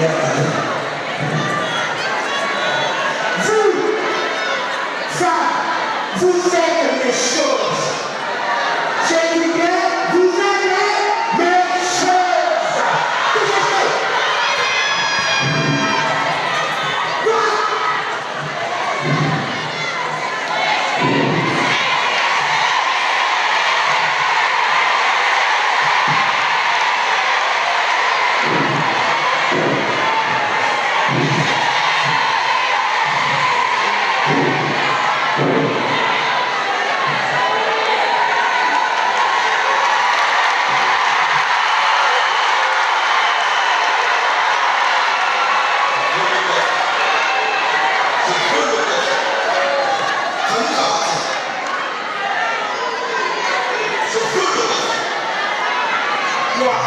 Vous êtes les choses. J'ai dit que vous êtes les choses. Quoi?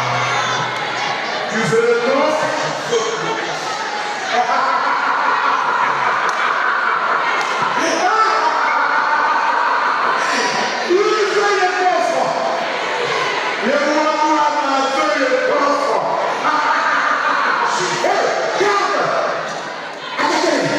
Tu veux le poste? Tu veux le poste? Le moi veut le poste. Hey, garde! Attaquez-le!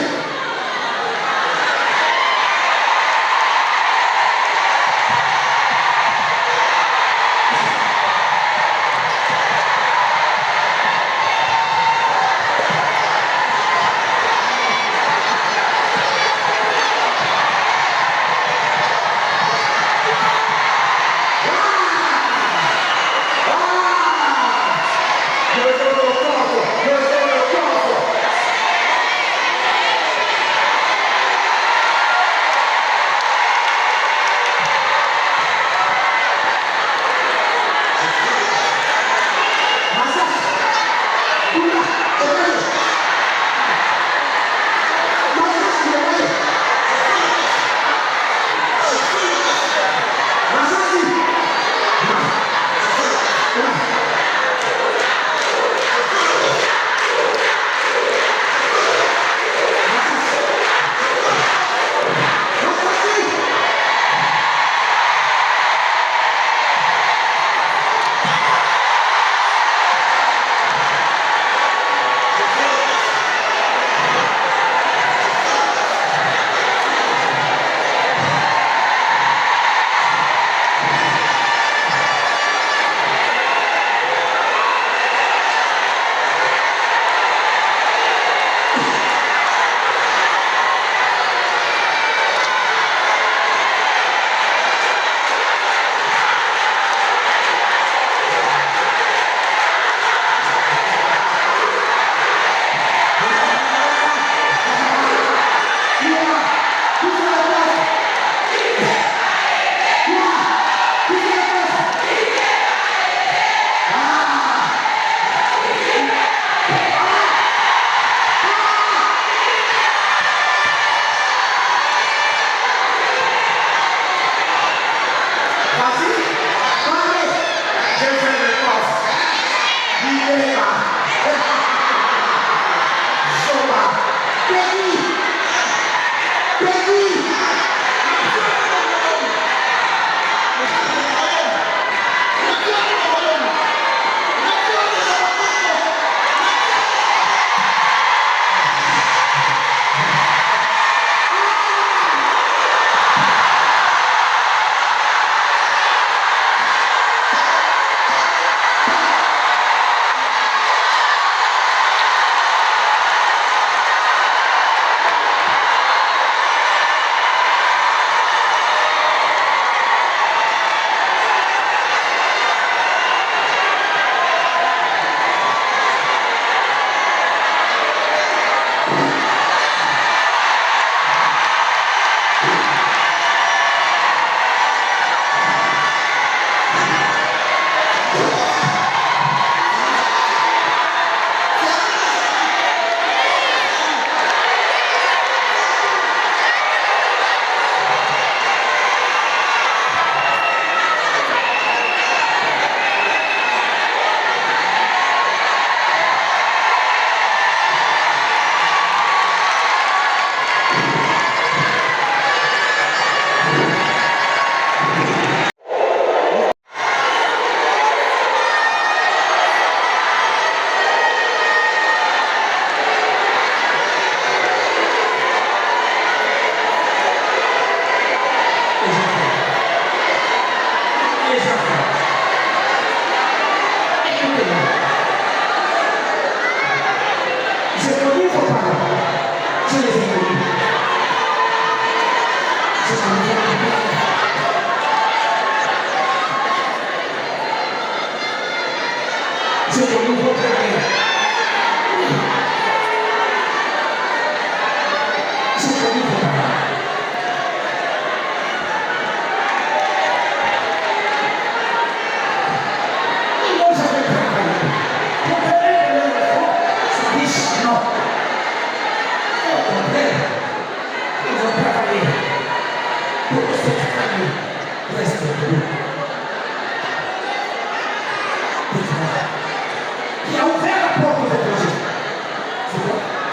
Qui a ouvert la porte aux étrangers.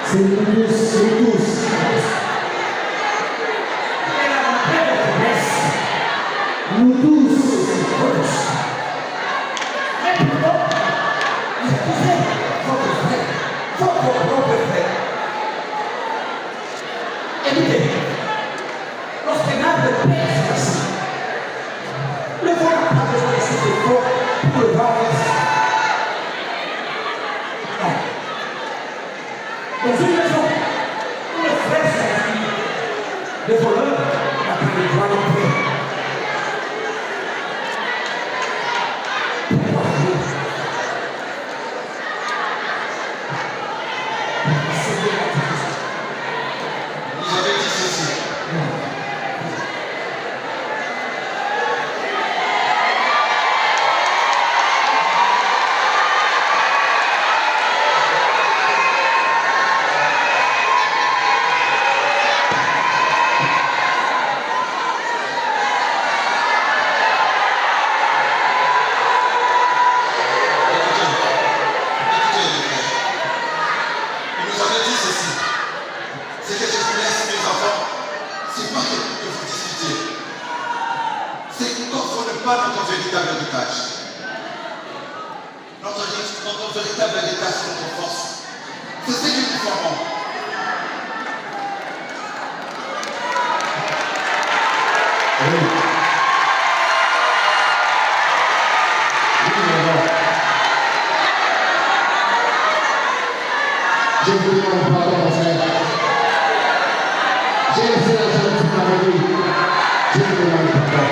C'est nous tous. Elle a montré votre promesse. Nous tous. Mais pourtant, vous épousez votre frère, votre propre frère. Écoutez, lorsque l'âme de Père est ici, le voir n'a pas besoin de cet effort pour le voir ici. Non. Dans une maison où le frère s'indigne, le voleur n'a pas le droit d'entrer. Pourquoi vous? Vous avez dit ceci. Notre véritable héritage, c'est notre force. C'est ce que nous formons. Je vous demande pardon, mon frère. J'ai laissé la jambe toute ma vie. Je vous demande pardon.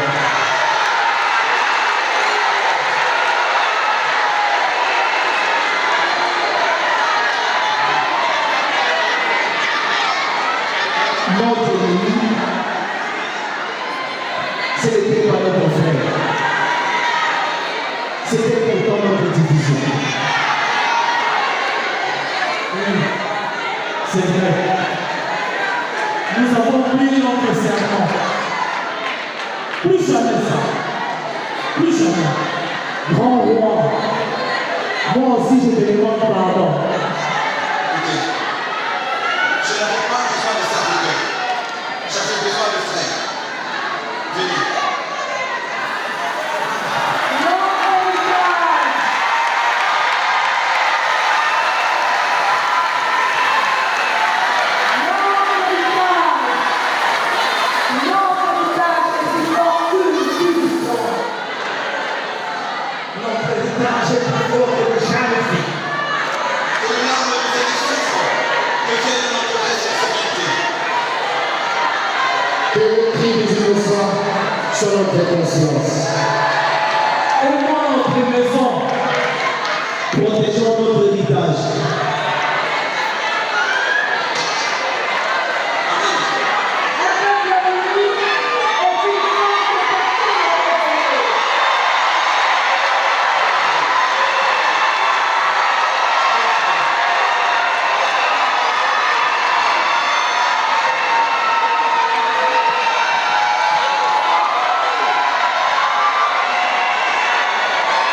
Notre ennemi, c'était pas notre frère. C'était pourtant notre division. C'est vrai. Nous avons pris notre serment. Plus jamais ça. Plus jamais. Grand roi, moi aussi je te demande pardon. Écoutez, je n'avais pas besoin de serviteur. J'avais besoin de frère. Venez. Que le cri des innocents sur notre conscience. Aimons notre maison. Protégeons notre héritage.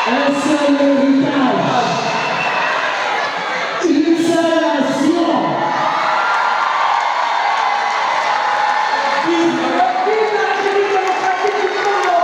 Un seul héritage. Une seule nation. Vive la République démocratique du Congo.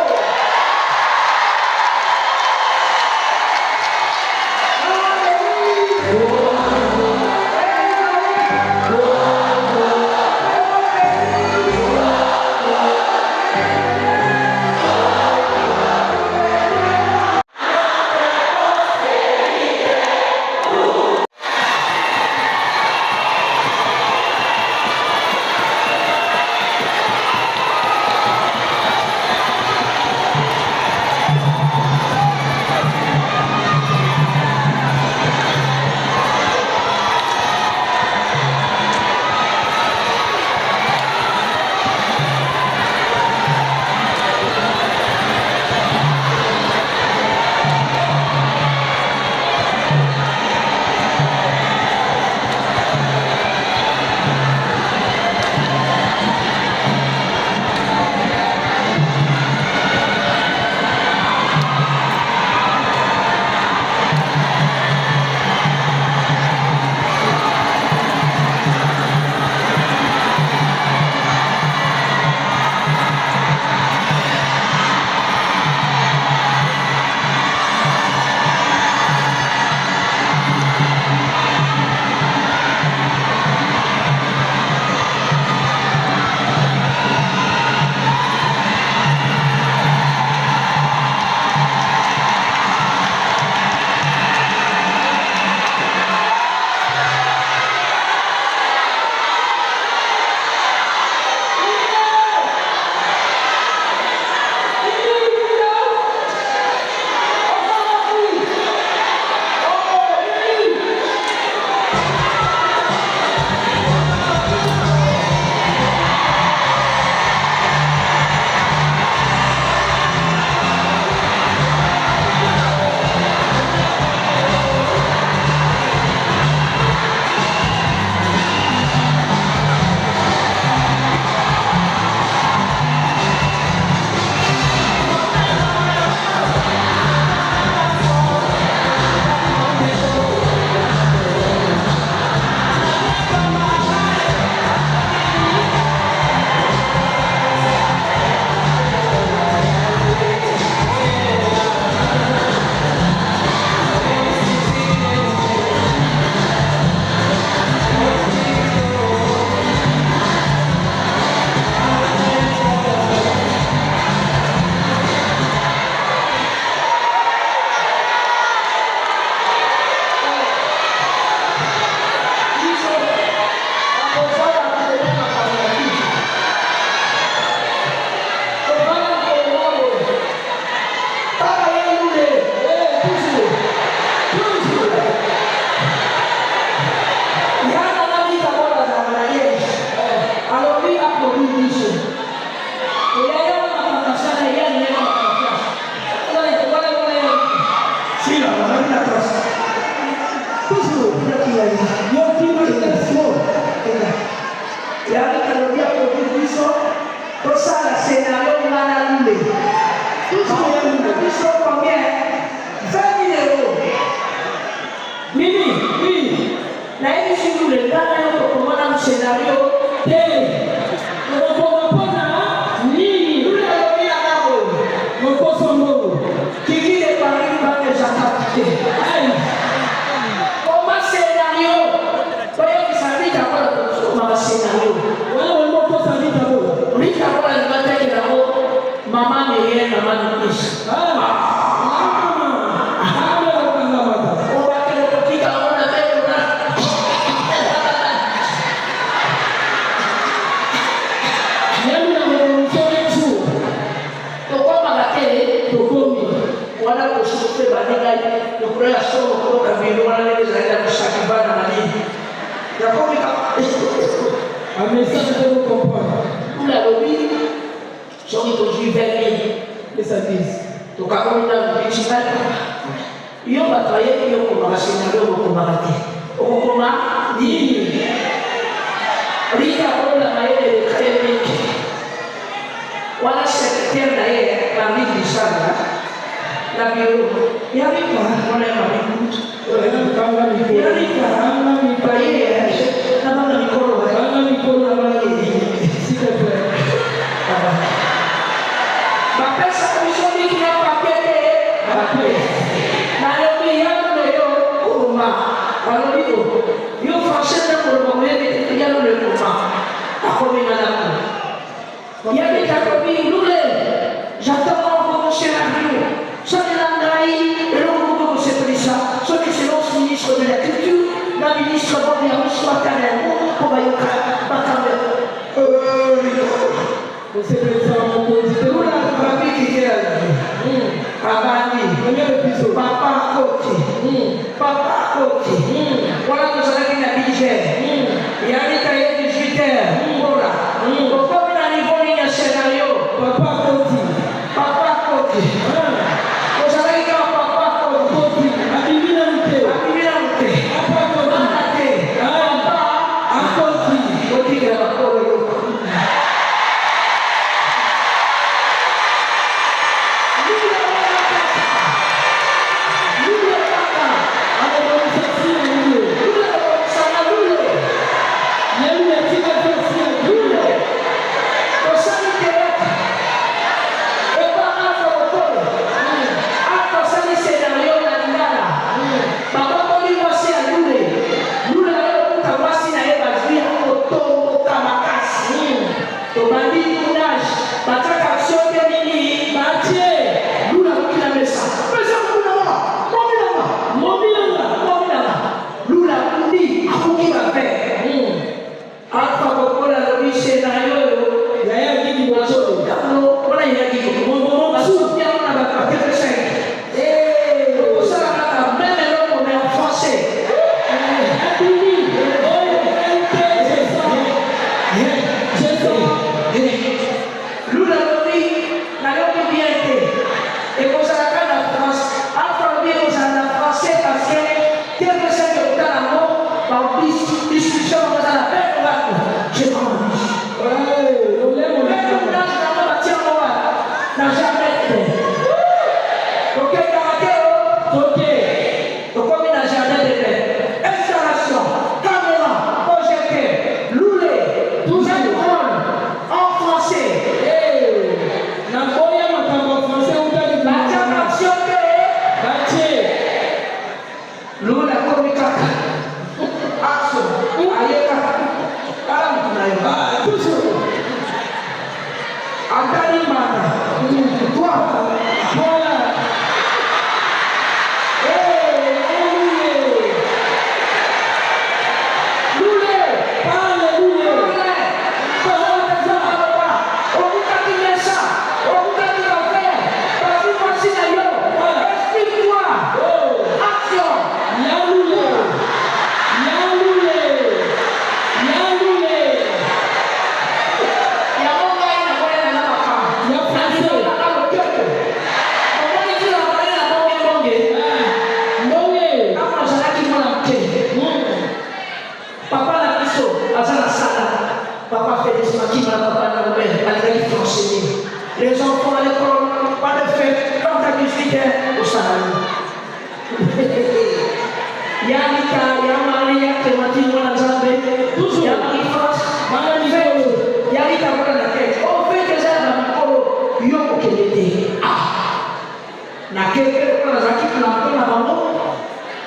na keke kwa zaki na bango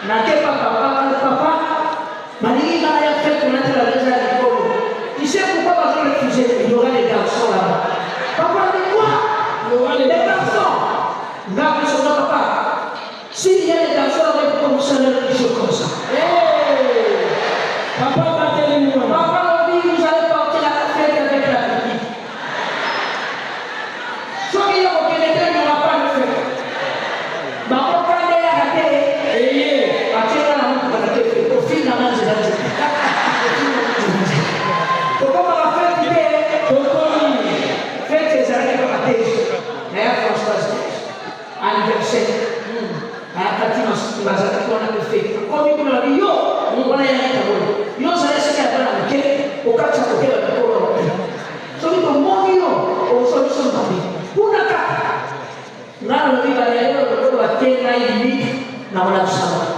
na kepa papa malingi na ya fait qu'on a traversé à l'école. Tu sais pourquoi parce que le sujet il y aura des garçons là-bas. Papa dit quoi? Il y aura des garçons. Garde son papa. S'il y a des garçons avec comme ça, des choses comme ça. Papa va télé nous. Papa l'a dit vous allez partir à la fête avec la petite. Soit qu'il y a aucun état, il n'y aura pas de fête. Bah on va aller à la télé. Au final, je l'ai dit. Pourquoi on va faire l'idée? Faites les arrêts de la thèse. D'ailleurs, François, anniversaire. À la Tinos, on a fait. Comme il m'a dit, on va y aller. Yo, ça laisse qu'à la maquette, au cas de sa côté, on va y aller. Celui de mon guillon, au solution d'envie. Pour la carte. Là, on va y aller, on va y aller, limite, dans la salle.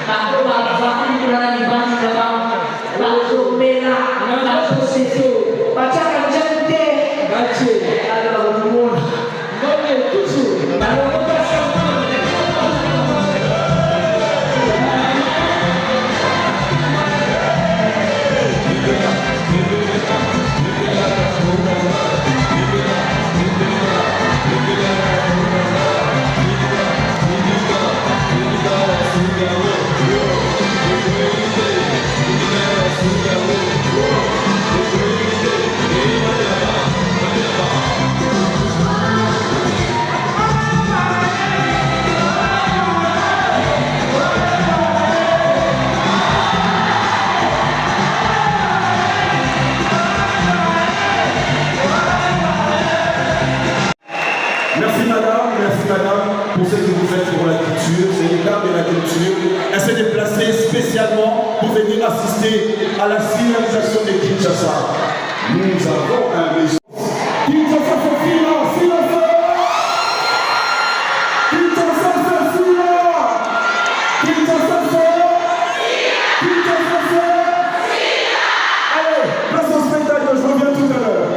Aku bangsa ini di bangsa dalam langsung merah, langsung situ. Bacakan cantik, baca. Ada umur, boleh tujuh. Kalau pour ce que vous faites pour la culture, c'est une dame de la culture. Elle s'est déplacée spécialement pour venir assister à la finalisation de Kinshasa. Nous avons un message. Kinshasa, c'est finance, finance. Kinshasa, c'est finance. Kinshasa, c'est Kinshasa, c'est allez, place au spectacle, je reviens tout à l'heure.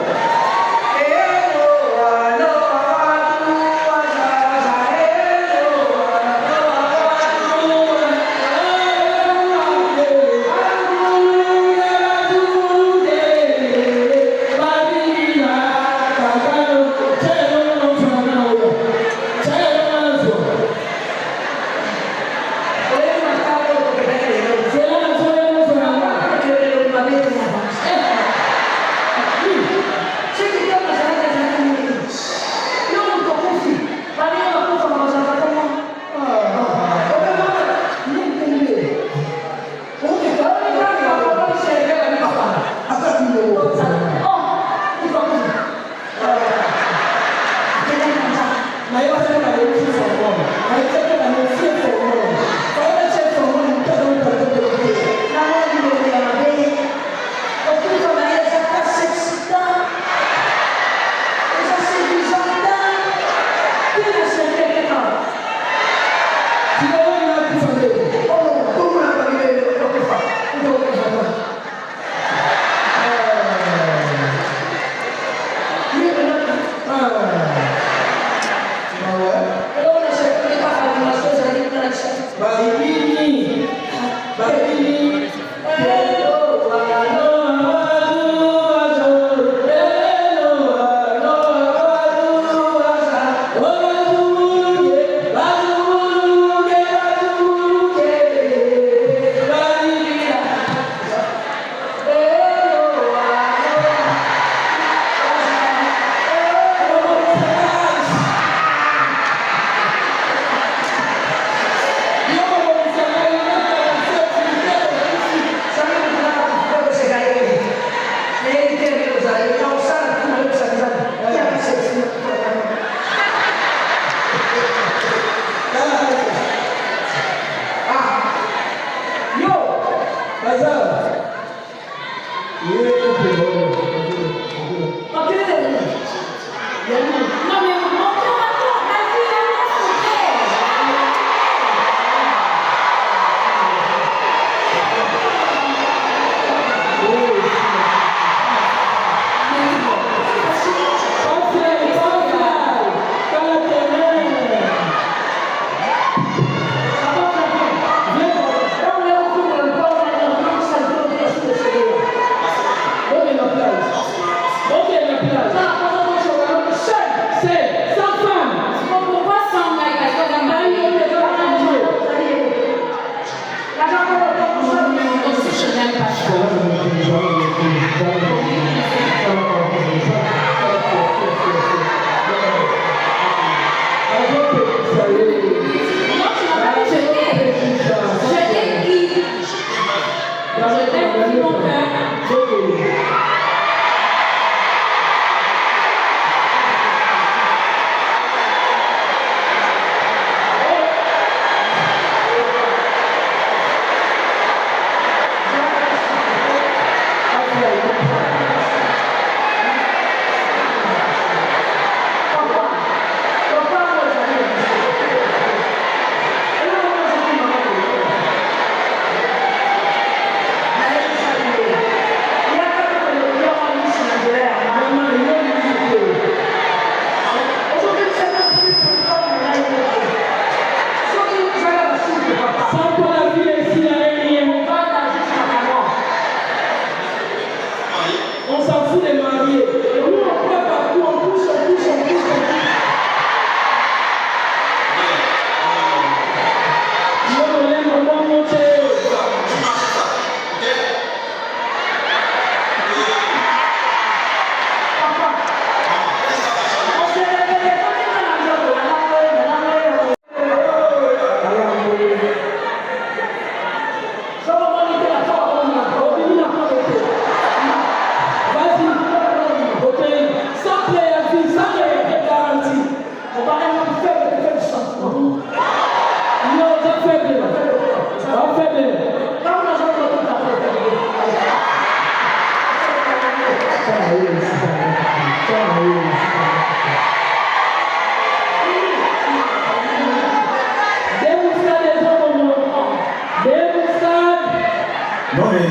Non mais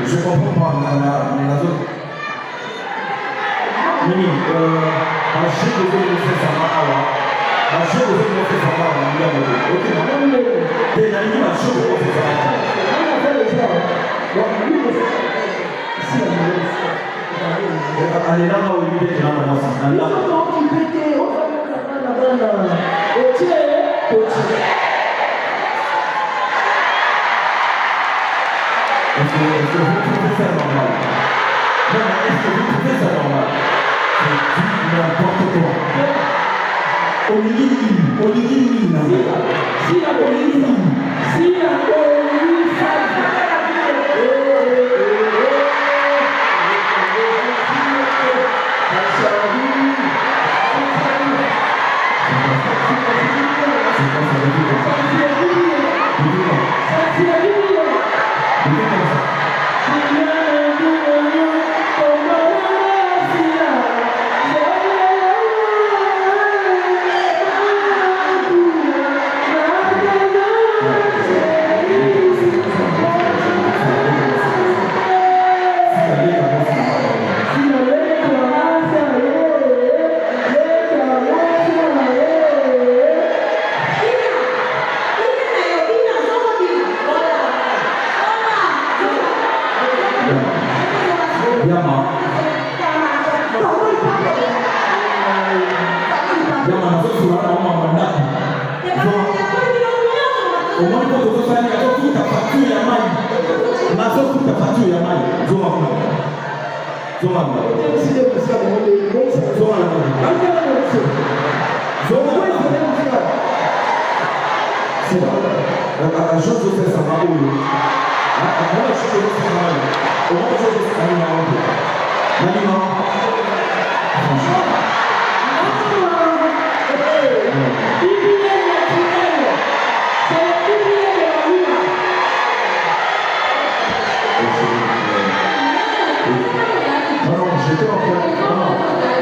je comprends pas la zone. Mimi, j'ai besoin de faire ça là. J'ai besoin de faire ça là. Ok, non. T'es la ligne, j'ai besoin de faire ça. Allez là où il est là, là. Est-ce que vous trouvez ça normal? Non, mais est-ce que vous trouvez ça normal? C'est n'importe quoi.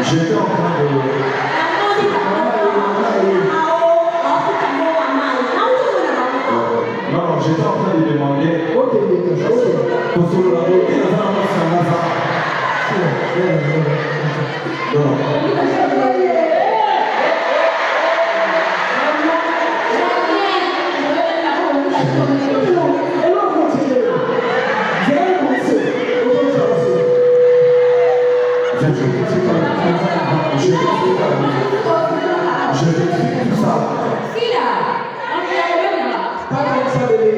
J'étais en train de... Non, j'étais en train de demander... Parce que la beauté, c'est je t'explique tout ça. Pas comme ça, bébé.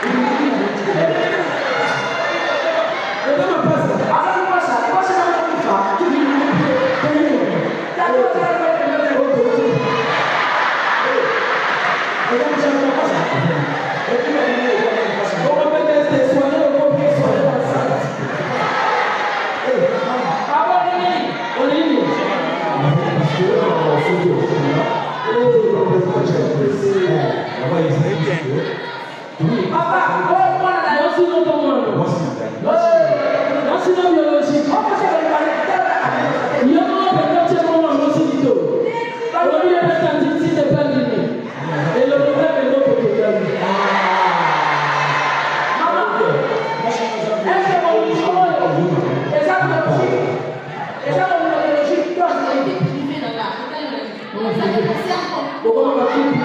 Thank you. okoloba kipi